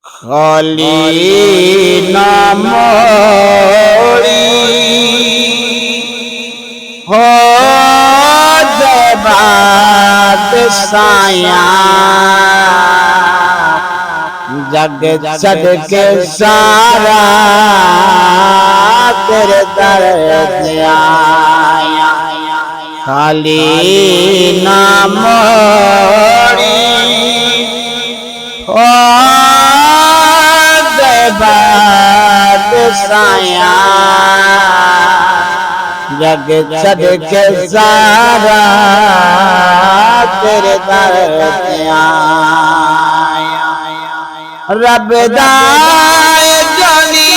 खाली ना मोड़ी हो जबात साया जग सदके सारा तेरे दर आया। खाली ना मोड़ी हो जबात साया जग सदके सारा तेरे दर आया। रब दा जानी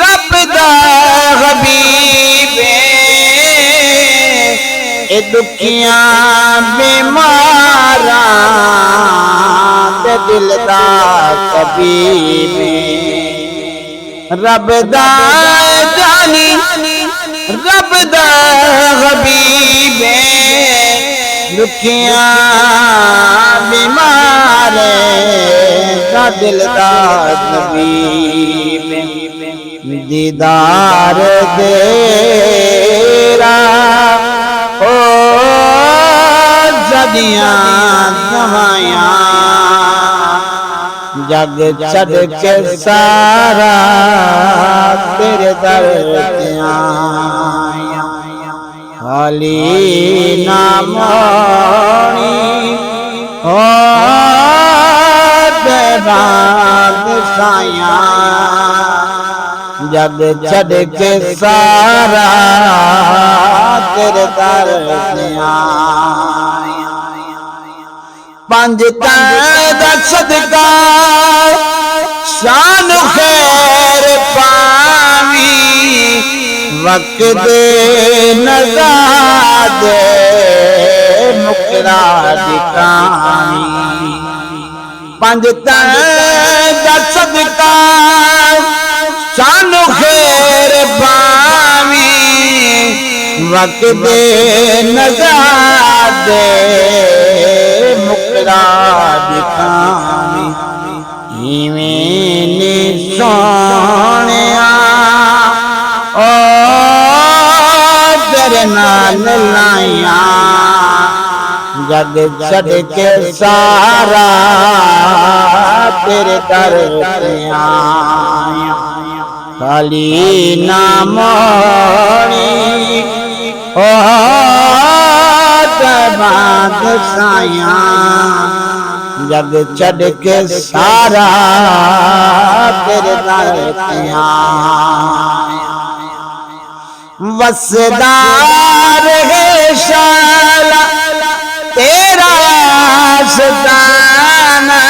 रब दा हबीबे ए दुखियां बीमारा ते दिल दा तबीबे। रब दा जानी रब दा हबीबे दुखियां बीमारे का दिल दा तबीबे। दीदार तेरा ओ जदियां दवाया जग छड़ के सारा तेरे दर आया। खाली ना मोड़ी हो जबात साया जग छड़ के सारा तेरे दर आया। पंज दा सदका शान खैर पावी वक्त नज़ाद मुकरा दिखानी। पंज दा सदका शान खैर पावी वक्त नज़ाद मुकरा दिखानी। इवें सोनिया ओ तेरे नाल लाया जग छड़ के सारा तेरे दर आया। खाली ना मोड़ी ओ जबात साया जग छड़ के सारा तेरे दर आया। वसदार है शाला तेरा सदाना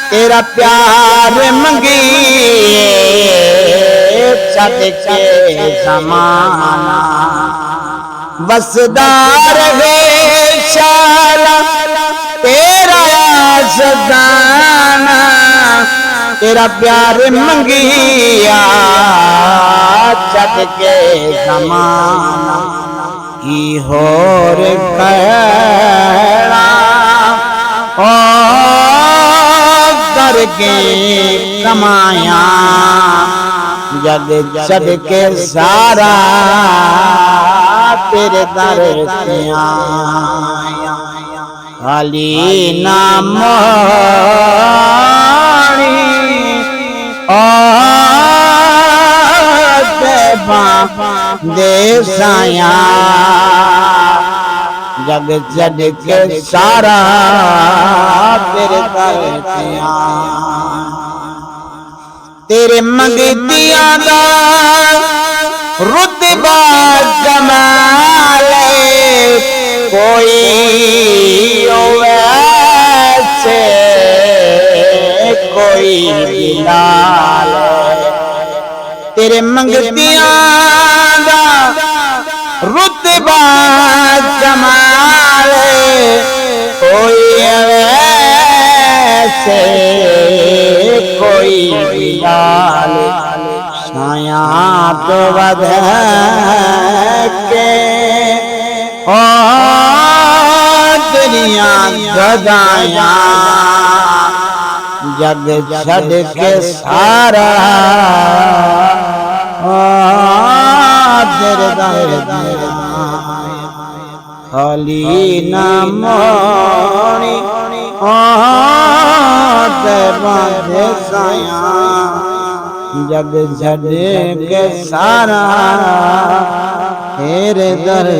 तेरा प्यार मंगिए छड़ के ज़माना। वसदार है शाला तेरा सदाना तेरा प्यार मंगिया छड़ के ज़माना। की होर कहना ओ करके कमाया जग छड़ के सारा तेरे दर आया। खाली ना मोड़ी दे साया जग छड़ के सारा तेरे दर आया। तेरे मंगतियां दा रुतबा कमाल कोई वैसे कोई बिलाल। तेरे मंगतियां दा रुतबा कमाल कोई वैसे कोई बिलाल। छाया तो वध के ओ तेरिया गदाया जग छड़ के सारा तेरे दर खाली ना मोड़ी तेरे साया जग छड़ के सारा तेरे दर